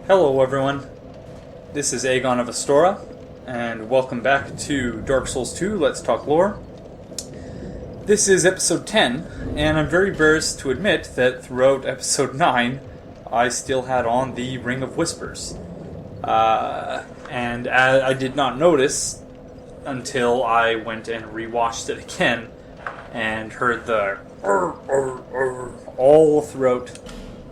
Hello everyone, this is Aegon of Astora, and welcome back to Dark Souls 2 Let's Talk Lore. This is episode 10, and I'm very embarrassed to admit that throughout episode 9, I still had on the Ring of Whispers. And I did not notice until I went and rewatched it again, and heard the all throughout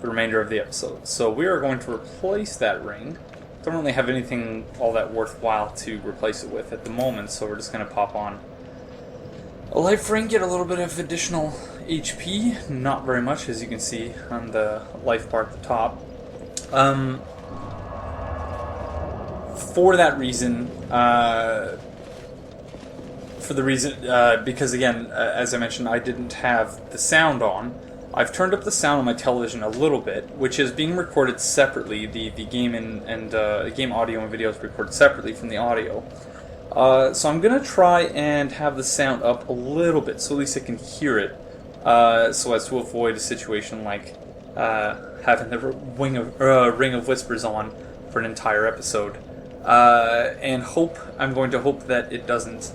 the remainder of the episode. So we are going to replace that ring. Don't really have anything all that worthwhile to replace it with at the moment, so we're just going to pop on a life ring, get a little bit of additional HP. Not very much, as you can see on the life bar at the top. For that reason, because again, as I mentioned, I didn't have the sound on. I've turned up the sound on my television a little bit, which is being recorded separately. The game and game audio and video is recorded separately from the audio. So I'm going to try and have the sound up a little bit, so at least I can hear it, so as to avoid a situation like having the Ring of Whispers on for an entire episode. And I'm going to hope that it doesn't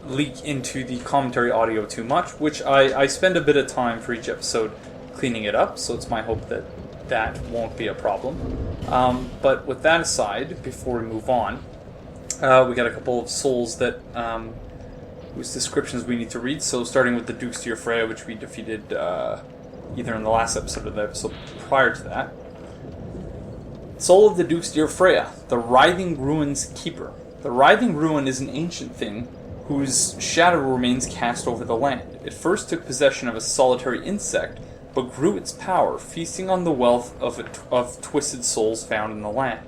leak into the commentary audio too much, which I spend a bit of time for each episode cleaning it up, so it's my hope that that won't be a problem. But with that aside, before we move on, we got a couple of souls that whose descriptions we need to read. So starting with the Lucatiel Freya, which we defeated either in the last episode or the episode prior to that. Soul of the Lucatiel Freya, the Writhing Ruin's Keeper. The Writhing Ruin is an ancient thing whose shadow remains cast over the land. It first took possession of a solitary insect, but grew its power, feasting on the wealth of twisted souls found in the land.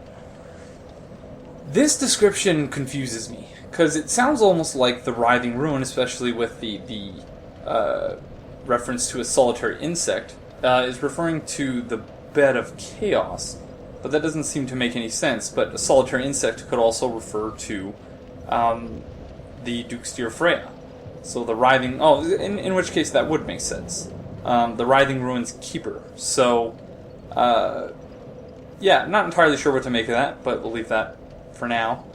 This description confuses me, because it sounds almost like the Writhing Ruin, especially with the reference to a solitary insect, is referring to the Bed of Chaos, but that doesn't seem to make any sense. But a solitary insect could also refer to the Lucatiel Freya. So the Writhing... Oh, in which case that would make sense. The Writhing Ruin's Keeper. So, yeah, not entirely sure what to make of that, but we'll leave that for now.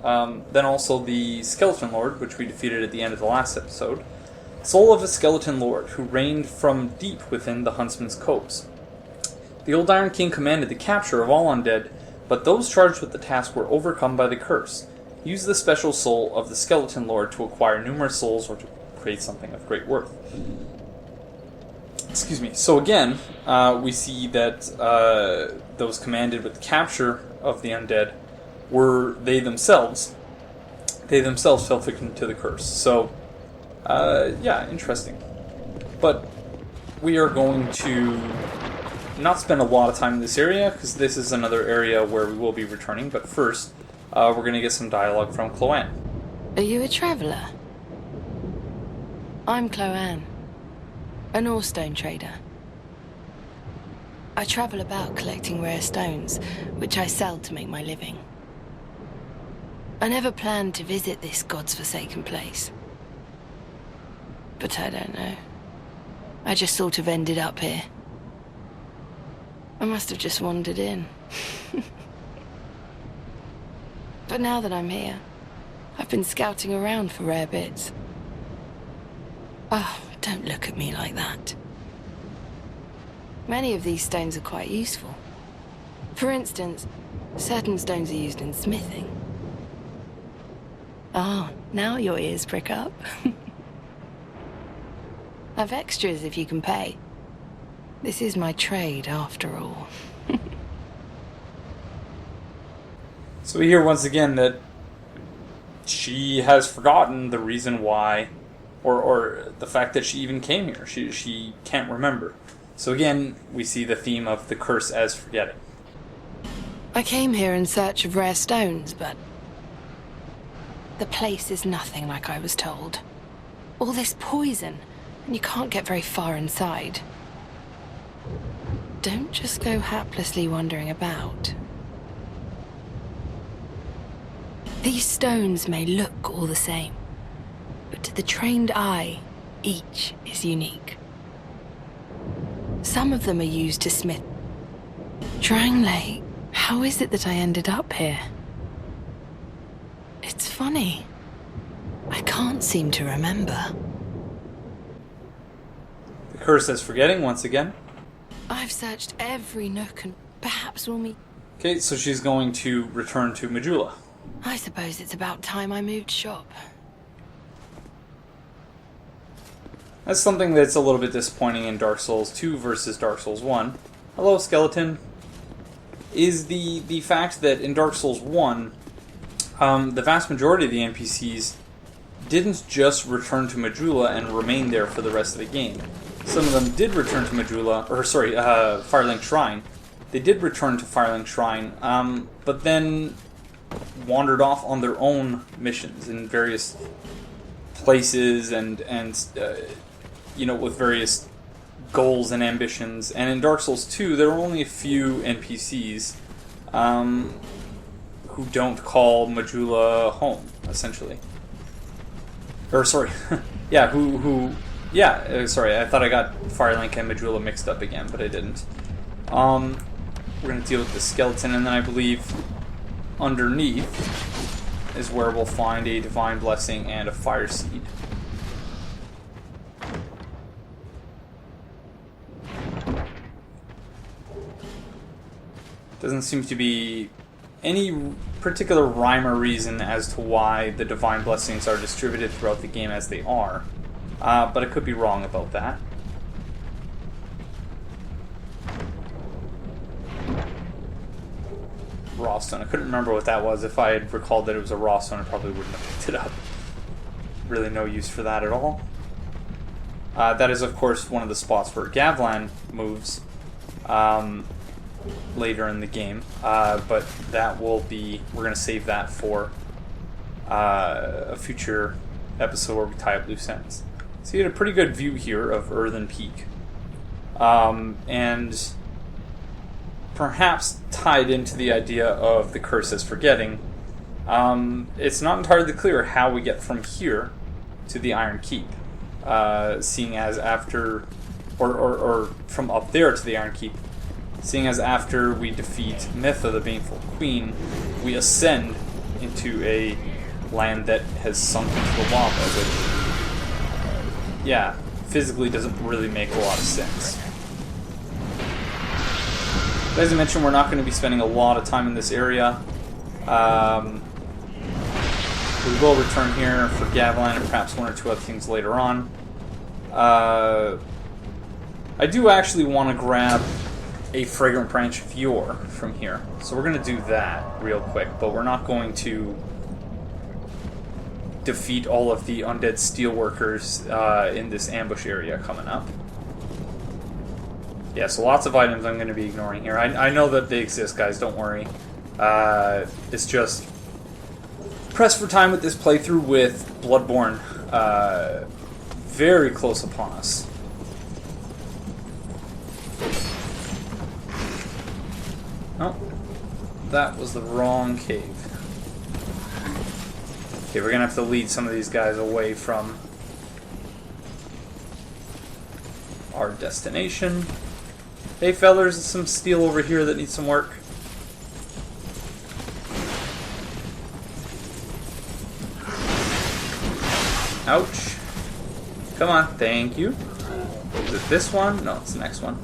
Then also the Skeleton Lord, which we defeated at the end of the last episode. Soul of a Skeleton Lord, who reigned from deep within the Huntsman's Coves. The Old Iron King commanded the capture of all undead, but those charged with the task were overcome by the curse. Use the special soul of the Skeleton Lord to acquire numerous souls or to create something of great worth. Excuse me. So again, we see that those commanded with the capture of the undead were they themselves. They themselves fell victim to the curse. So, yeah, interesting. But we are going to not spend a lot of time in this area, because this is another area where we will be returning. But first, we're going to get some dialogue from Chloanne. Are you a traveller? I'm Chloanne, an ore-stone trader. I travel about collecting rare stones, which I sell to make my living. I never planned to visit this God's forsaken place. But I don't know. I just sort of ended up here. I must have just wandered in. But now that I'm here, I've been scouting around for rare bits. Oh, don't look at me like that. Many of these stones are quite useful. For instance, certain stones are used in smithing. Oh, now your ears prick up. I've extras if you can pay. This is my trade, after all. So we hear once again that she has forgotten the reason why, or the fact that she even came here. She can't remember. So again, we see the theme of the curse as forgetting. I came here in search of rare stones, but the place is nothing like I was told. All this poison, and you can't get very far inside. Don't just go haplessly wandering about. These stones may look all the same, but to the trained eye, each is unique. Some of them are used to smith, triangulate, How is it that I ended up here? It's funny. I can't seem to remember. The curse is forgetting once again. I've searched every nook and perhaps we'll meet. Okay, so she's going to return to Majula. I suppose it's about time I moved shop. That's something that's a little bit disappointing in Dark Souls 2 versus Dark Souls 1. Hello, skeleton. Is the fact that in Dark Souls 1, the vast majority of the NPCs didn't just return to Majula and remain there for the rest of the game. Some of them did return to Majula, or sorry, Firelink Shrine. They did return to Firelink Shrine, but then wandered off on their own missions in various places and you know, with various goals and ambitions. And in Dark Souls 2, there were only a few NPCs who don't call Majula home, essentially. Or, sorry, yeah, sorry, I thought I got Firelink and Majula mixed up again, but I didn't. We're going to deal with the skeleton, and then I believe underneath is where we'll find a Divine Blessing and a Fire Seed. Doesn't seem to be any particular rhyme or reason as to why the Divine Blessings are distributed throughout the game as they are, but I could be wrong about that. Raw stone. I couldn't remember what that was. If I had recalled that it was a raw stone, I probably wouldn't have picked it up. Really no use for that at all. That is, of course, one of the spots where Gavlan moves later in the game, but that will be, we're going to save that for a future episode where we tie up loose ends. So you had a pretty good view here of Earthen Peak, and perhaps tied into the idea of the curse as forgetting. It's not entirely clear how we get from here to the Iron Keep, seeing as after, or from up there to the Iron Keep, seeing as after we defeat Mytha, the Baneful Queen, we ascend into a land that has sunk into the lava, which, yeah, physically doesn't really make a lot of sense. But as I mentioned, we're not going to be spending a lot of time in this area. We will return here for Gavlan and perhaps one or two other things later on. I do actually want to grab a Fragrant Branch of Yore from here. So we're going to do that real quick, but we're not going to defeat all of the undead steelworkers in this ambush area coming up. Yeah, so lots of items I'm going to be ignoring here. I know that they exist, guys, don't worry. It's just pressed for time with this playthrough with Bloodborne very close upon us. Oh, that was the wrong cave. Okay, we're going to have to lead some of these guys away from our destination. Hey fellers, there's some steel over here that needs some work. Ouch. Come on, thank you. Is it this one? No, it's the next one.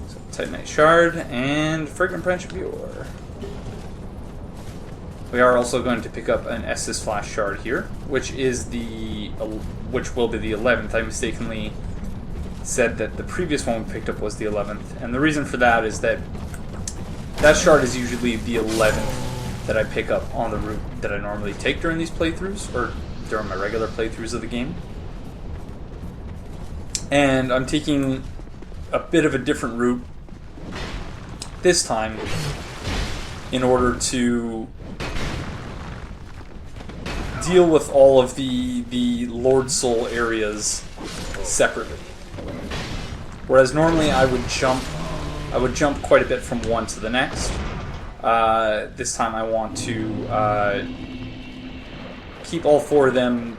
So, Titanite Shard and Fragrant Branch of Yore. We are also going to pick up an Estus Flash Shard here, which will be the 11th. I mistakenly said that the previous one we picked up was the 11th, and the reason for that is that that shard is usually the 11th that I pick up on the route that I normally take during these playthroughs, or during my regular playthroughs of the game. And I'm taking a bit of a different route this time in order to deal with all of the Lord Soul areas separately. Whereas normally I would jump quite a bit from one to the next. This time I want to keep all four of them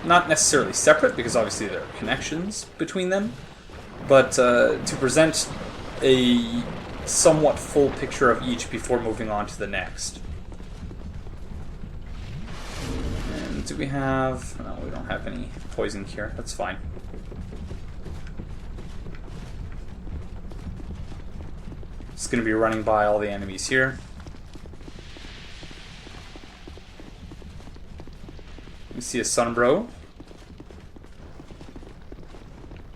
not necessarily separate, because obviously there are connections between them, but to present a somewhat full picture of each before moving on to the next. And do we have... No, we don't have any poison here. That's fine. Just going to be running by all the enemies here. We see a Sunbro.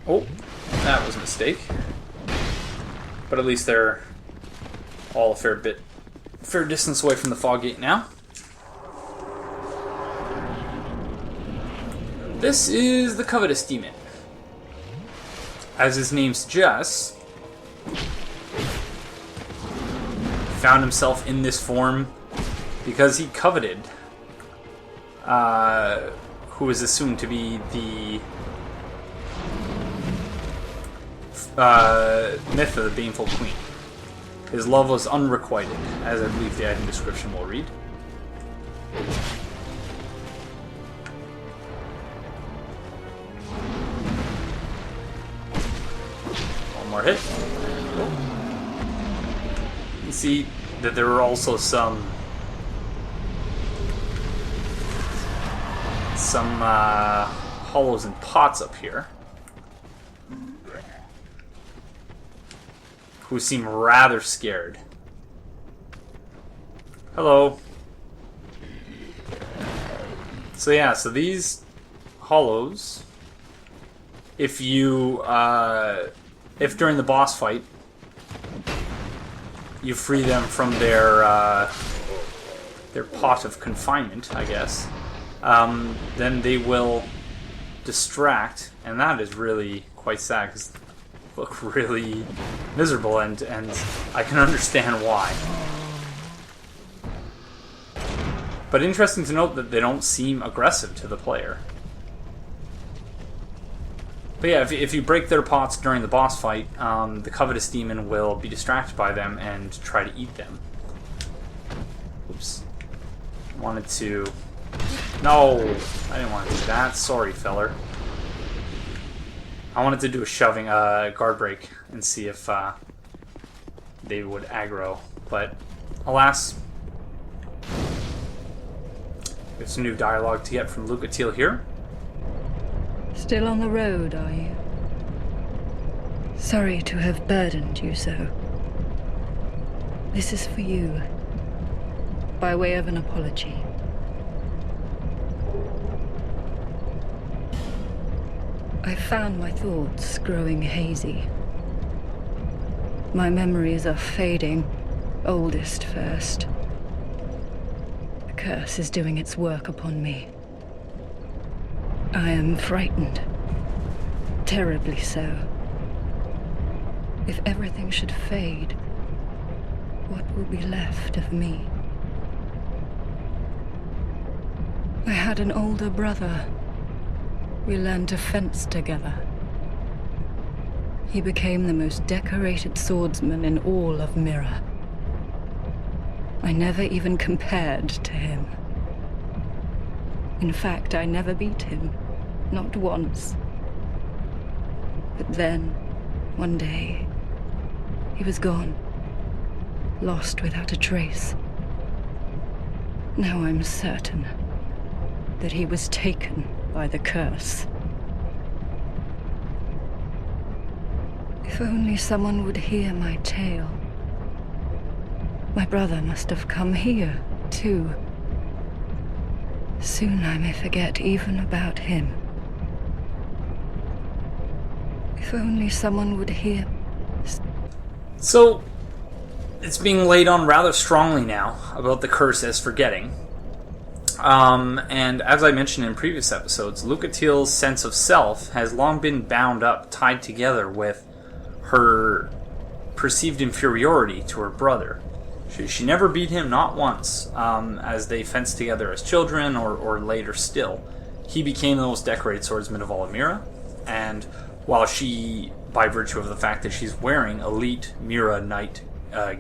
Oh, that was a mistake. But at least they're all a fair distance away from the fog gate now. This is the Covetous demon. As his name suggests, found himself in this form because he coveted who is assumed to be the Mytha, the Baneful Queen. His love was unrequited, as I believe the item description will read. One more hit. You see that there are also some hollows and pots up here who seem rather scared. Hello. So yeah, so these hollows, if you if during the boss fight you free them from their pot of confinement, I guess, then they will distract, and that is really quite sad because they look really miserable, and I can understand why. But interesting to note that they don't seem aggressive to the player. But yeah, if you break their pots during the boss fight, the Covetous demon will be distracted by them and try to eat them. Oops. Wanted to... No! I didn't want to do that. Sorry, feller. I wanted to do a shoving, guard break, and see if they would aggro. But, alas... We have some new dialogue to get from Lucatiel here. Still on the road, are you? Sorry to have burdened you so. This is for you, by way of an apology. I found my thoughts growing hazy. My memories are fading, oldest first. The curse is doing its work upon me. I am frightened. Terribly so. If everything should fade, what will be left of me? I had an older brother. We learned to fence together. He became the most decorated swordsman in all of Mirror. I never even compared to him. In fact, I never beat him. Not once. But then, one day, he was gone. Lost without a trace. Now I'm certain that he was taken by the curse. If only someone would hear my tale. My brother must have come here, too. Soon I may forget even about him. If only someone would hear... So, it's being laid on rather strongly now about the curse as forgetting. And as I mentioned in previous episodes, Lucatiel's sense of self has long been bound up, tied together with her perceived inferiority to her brother. She never beat him, not once, as they fenced together as children, or later still. He became the most decorated swordsman of all of Mirror, and while she, by virtue of the fact that she's wearing elite Mirror Knight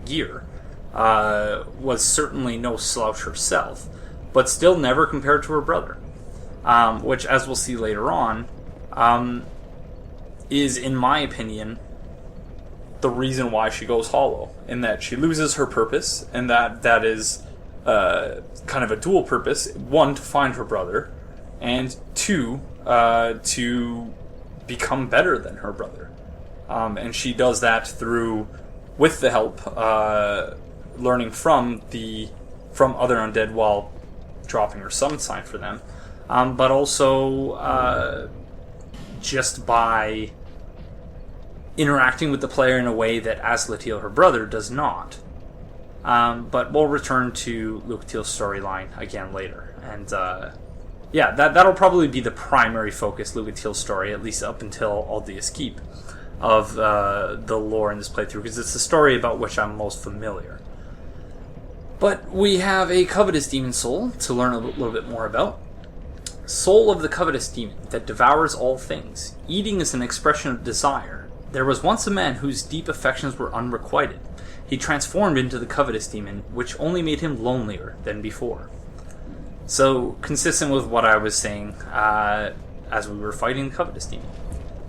gear, was certainly no slouch herself, but still never compared to her brother. Which, as we'll see later on, is, in my opinion, the reason why she goes hollow, in that she loses her purpose, and that is kind of a dual purpose. One, to find her brother, and two, to become better than her brother. And she does that through, with the help, learning from other undead while dropping her summon sign for them, but also just by interacting with the player in a way that Lucatiel, her brother, does not. But we'll return to Lucatiel's storyline again later. And yeah, that'll probably be the primary focus, Lucatiel's story, at least up until Aldea's Keep, of the lore in this playthrough, because it's the story about which I'm most familiar. But we have a Covetous demon soul to learn a little bit more about. Soul of the Covetous demon that devours all things. Eating is an expression of desire. There was once a man whose deep affections were unrequited. He transformed into the Covetous demon, which only made him lonelier than before. So, consistent with what I was saying as we were fighting the Covetous demon.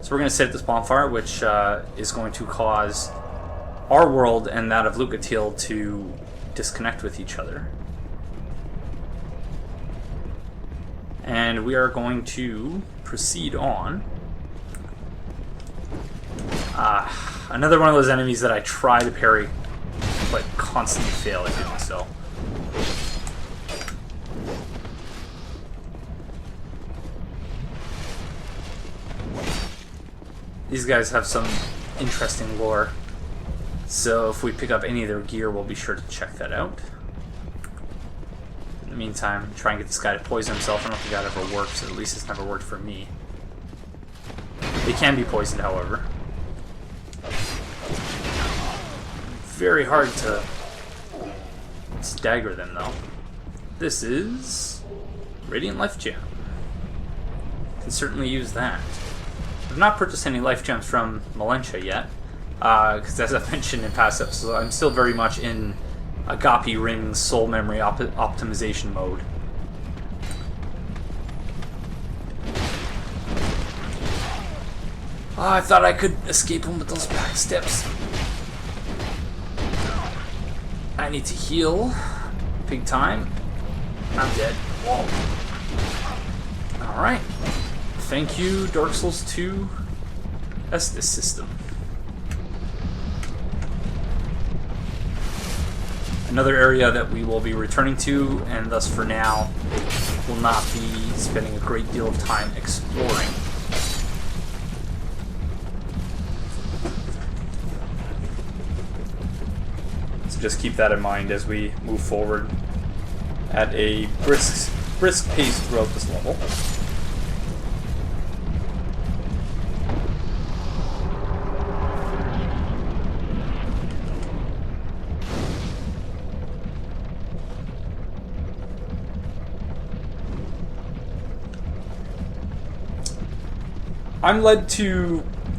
So we're going to set this bonfire, which is going to cause our world and that of Lucatiel to disconnect with each other. And we are going to proceed on. Another one of those enemies that I try to parry, but constantly fail at doing so. These guys have some interesting lore, so if we pick up any of their gear, we'll be sure to check that out. In the meantime, try and get this guy to poison himself. I don't think that ever works, at least it's never worked for me. They can be poisoned, however. Very hard to stagger them, though. This is Radiant Life Gem. Can certainly use that. I've not purchased any life gems from Melentia yet, because as I've mentioned in past episodes, I'm still very much in Agape Ring's soul memory optimization mode. Oh, I thought I could escape him with those back steps. I need to heal. Big time. I'm dead. Whoa. Alright. Thank you, Dark Souls 2 Estus system. Another area that we will be returning to, and thus for now will not be spending a great deal of time exploring. So just keep that in mind as we move forward at a brisk pace throughout this level.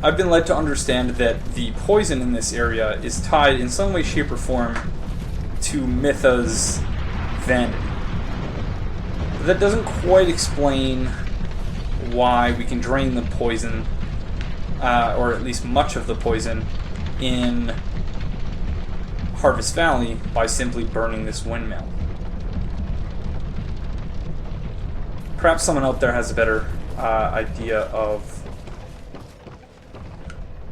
I've been led to understand that the poison in this area is tied in some way, shape, or form to Mytha's vanity. That doesn't quite explain why we can drain the poison, or at least much of the poison, in Harvest Valley by simply burning this windmill. Perhaps someone out there has a better idea of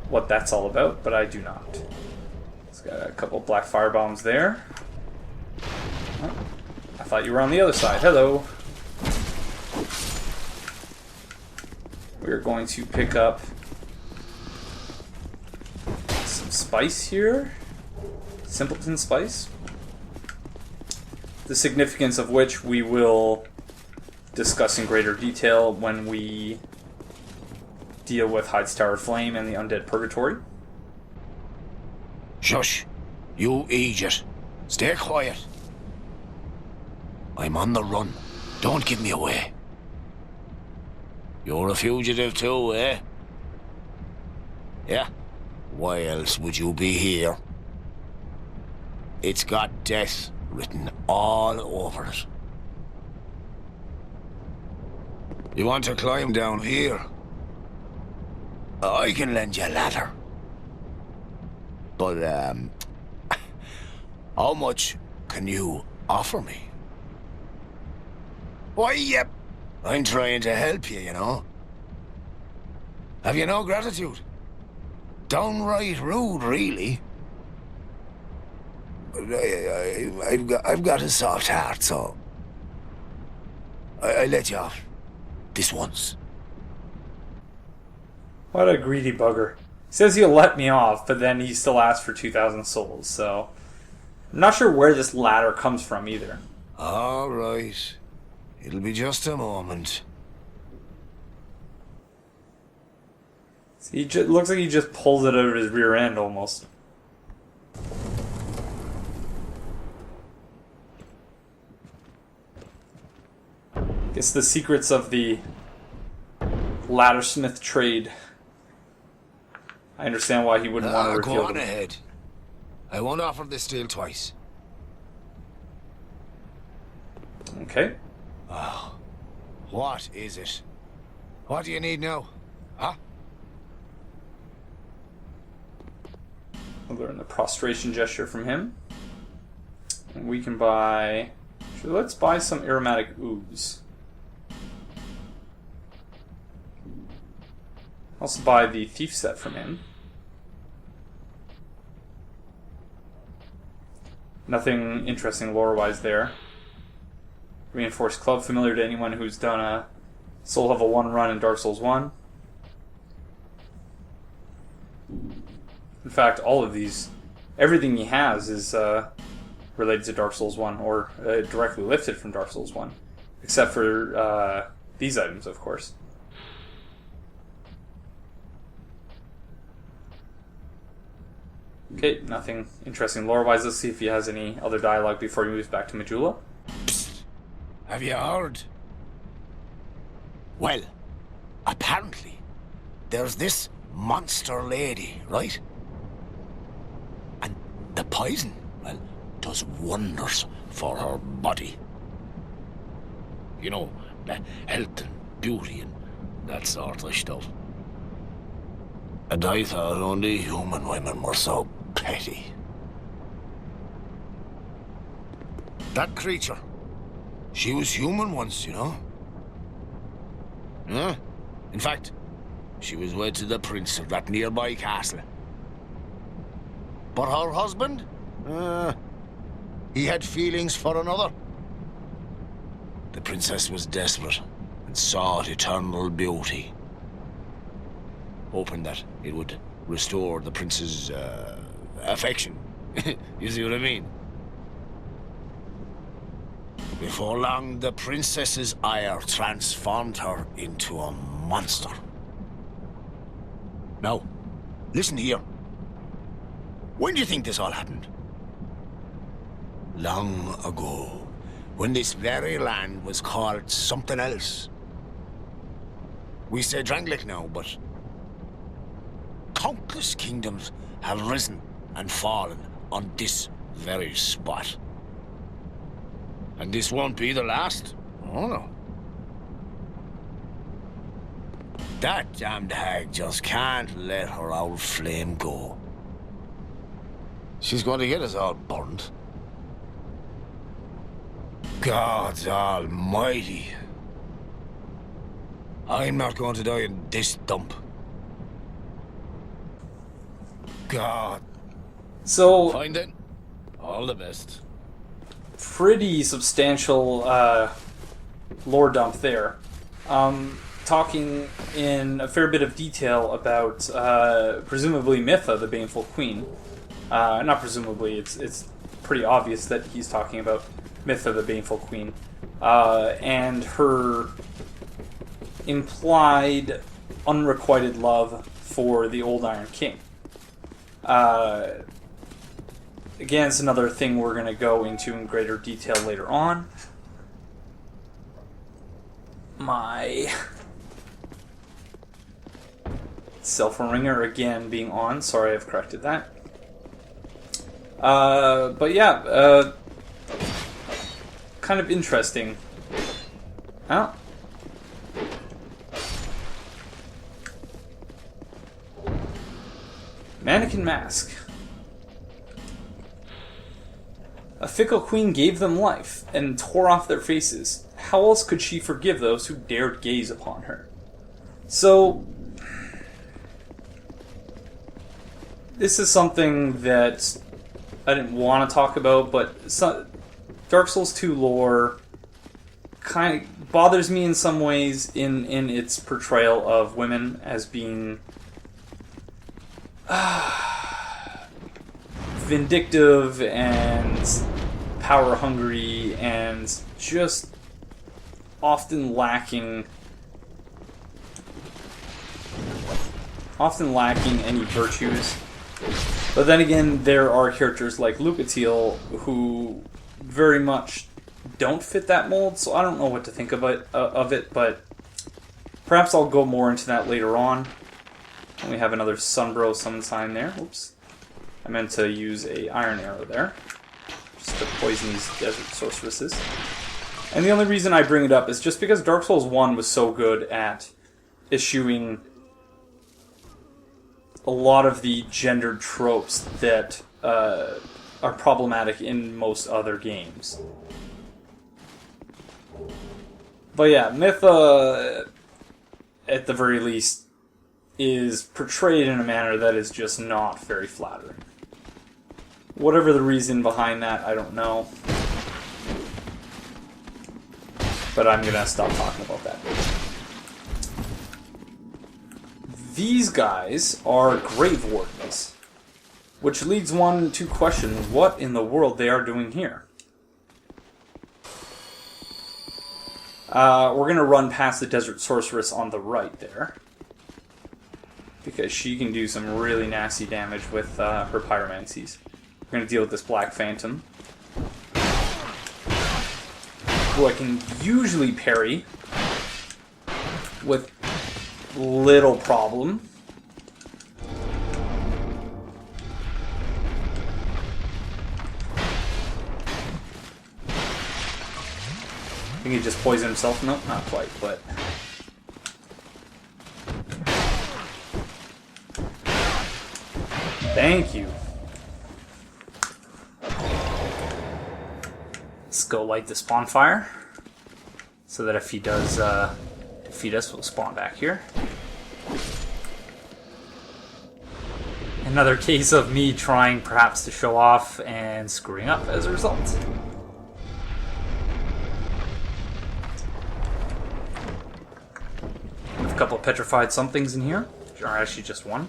what that's all about, but I do not. It's got a couple black fire bombs there. Oh, I thought you were on the other side. Hello. We're going to pick up some spice here. Simpleton spice. The significance of which we will discuss in greater detail when we deal with Hyde's Tower of Flame and the Undead Purgatory. Shush! You idiot! Stay quiet! I'm on the run. Don't give me away. You're a fugitive too, eh? Yeah? Why else would you be here? It's got death written all over it. You want to climb down here? I can lend you a ladder. But, how much can you offer me? Why, yep, I'm trying to help you, you know. Have you no gratitude? Downright rude, really. But I've got a soft heart, so I let you off this once. What a greedy bugger. He says he'll let me off, but then he still asks for 2,000 souls, so... I'm not sure where this ladder comes from, either. All right. It'll be just a moment. He looks like he just pulls it out of his rear end, almost. Guess the secrets of the laddersmith trade. I understand why he wouldn't want to reveal Go on them. ahead. I won't offer this steel twice. Okay. Oh, what is it? What do you need now? Huh? We'll learn the prostration gesture from him. And we can buy... Actually, let's buy some aromatic ooze. Also buy the thief set from him. Nothing interesting lore-wise there. Reinforced club, familiar to anyone who's done a Soul Level 1 run in Dark Souls 1. In fact, all of these, everything he has is related to Dark Souls 1, or directly lifted from Dark Souls 1. Except for these items, of course. Okay, nothing interesting lore-wise. Let's see if he has any other dialogue before he moves back to Majula. Psst. Have you heard? Well, apparently, there's this monster lady, right? And the poison, well, does wonders for her body. You know, the health and beauty and that sort of stuff. And I thought only human women were so petty. That creature, she was human once, you know? Yeah. In fact, she was wed to the prince of that nearby castle. But her husband? He had feelings for another. The princess was desperate and sought eternal beauty, hoping that it would restore the prince's affection. You see what I mean? Before long, the princess's ire transformed her into a monster. Now, listen here. When do you think this all happened? Long ago, when this very land was called something else. We say Drangleic now, but countless kingdoms have risen and fallen on this very spot. And this won't be the last. Oh no. That damned hag just can't let her old flame go. She's going to get us all burned. God almighty. I'm not going to die in this dump. God. So, Fine then. All the best. pretty substantial lore dump there. Talking in a fair bit of detail about presumably Mytha, the Baneful Queen. Not presumably, it's pretty obvious that he's talking about Mytha, the Baneful Queen, and her implied unrequited love for the Old Iron King. Again, it's another thing we're going to go into in greater detail later on. My cell phone ringer again being on. Sorry, I've corrected that. But yeah, kind of interesting. Oh. Mannequin mask. A fickle queen gave them life and tore off their faces. How else could she forgive those who dared gaze upon her? So, this is something that I didn't want to talk about, but Dark Souls 2 lore kind of bothers me in some ways in its portrayal of women as being vindictive and power hungry and just often lacking any virtues. But then again, there are characters like Lucatiel who very much don't fit that mold, so I don't know what to think of it, but perhaps I'll go more into that later on. And we have another Sunbro summon sign there. Oops. I meant to use a iron arrow there, just to poison these desert sorceresses. And the only reason I bring it up is just because Dark Souls 1 was so good at eschewing a lot of the gendered tropes that are problematic in most other games. But yeah, Mytha, at the very least, is portrayed in a manner that is just not very flattering. Whatever the reason behind that, I don't know. But I'm gonna stop talking about that. These guys are Grave Wardens, which leads one to question what in the world they are doing here. We're going to run past the Desert Sorceress on the right there, because she can do some really nasty damage with her pyromancies. We're going to deal with this Black Phantom, who I can usually parry with little problem. I think he just poisoned himself. Nope, not quite, but... Thank you. Let's go light this bonfire, so that if he does feed us, we'll spawn back here. Another case of me trying perhaps to show off and screwing up as a result. A couple of petrified somethings in here, or actually just one.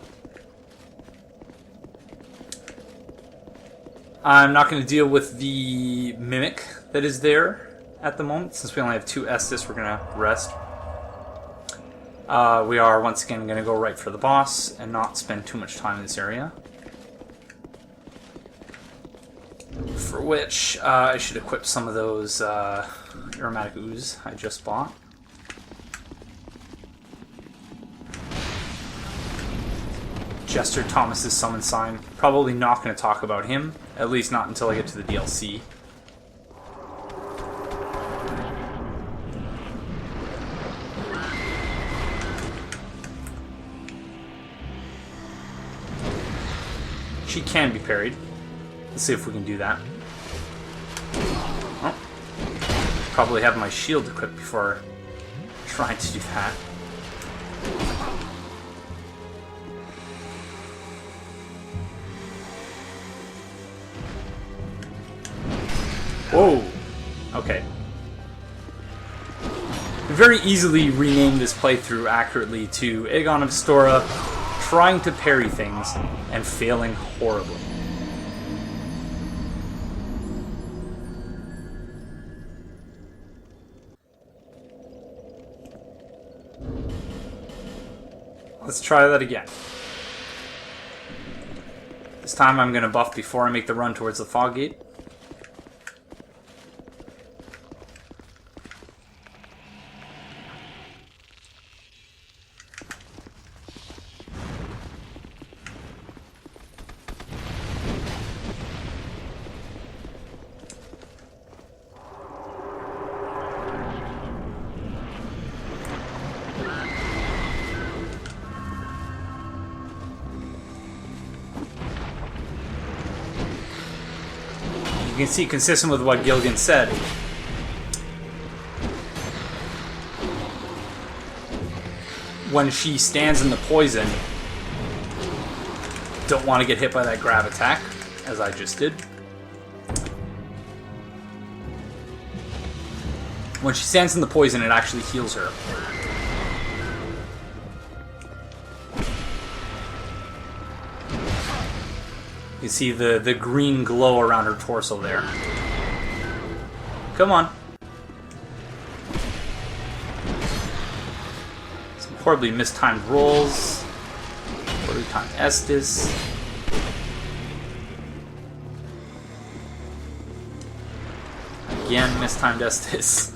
I'm not going to deal with the Mimic that is there at the moment. Since we only have 2 Estus, we're going to rest. We are once again going to go right for the boss and not spend too much time in this area. For which, I should equip some of those aromatic ooze I just bought. Jester Thomas's summon sign. Probably not going to talk about him, at least not until I get to the DLC. She can be parried. Let's see if we can do that. Oh. Probably have my shield equipped before trying to do that. Whoa! Okay. Very easily rename this playthrough accurately to Aegon of Astora trying to parry things and failing horribly. Let's try that again. This time I'm going to buff before I make the run towards the fog gate. You can see, consistent with what Gilligan said, when she stands in the poison, don't want to get hit by that grab attack, as I just did. When she stands in the poison, it actually heals her. You see the green glow around her torso there. Come on. Some horribly mistimed rolls. Horribly timed Estus. Again, mistimed Estus.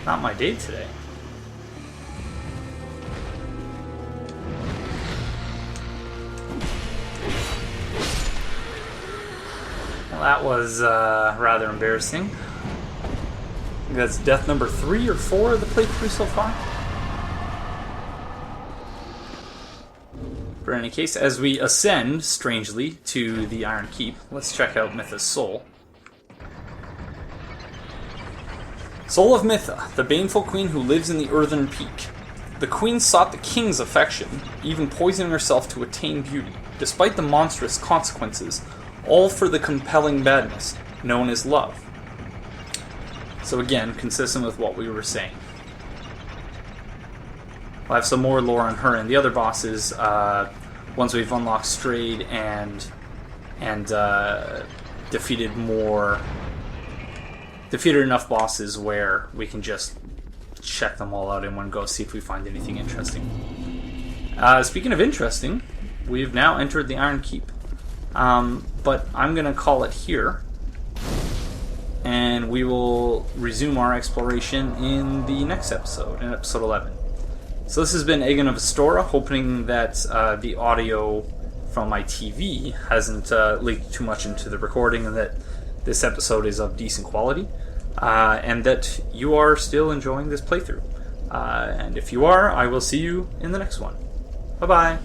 Not my day today. Well, that was rather embarrassing. I think that's death number 3 or 4 of the playthrough so far. For any case, as we ascend, strangely, to the Iron Keep, let's check out Mytha's soul. Soul of Mytha, the baneful queen who lives in the Earthen Peak. The queen sought the king's affection, even poisoning herself to attain beauty, despite the monstrous consequences, all for the compelling madness known as love. So again, consistent with what we were saying. We'll have some more lore on her and the other bosses once we've unlocked Strayed and defeated enough bosses where we can just check them all out in one go, see if we find anything interesting. Speaking of interesting, we've now entered the Iron Keep. But I'm going to call it here, and we will resume our exploration in the next episode, in episode 11. So this has been Aegon of Astora, hoping that the audio from my TV hasn't leaked too much into the recording, and that this episode is of decent quality, and that you are still enjoying this playthrough. And if you are, I will see you in the next one. Bye-bye.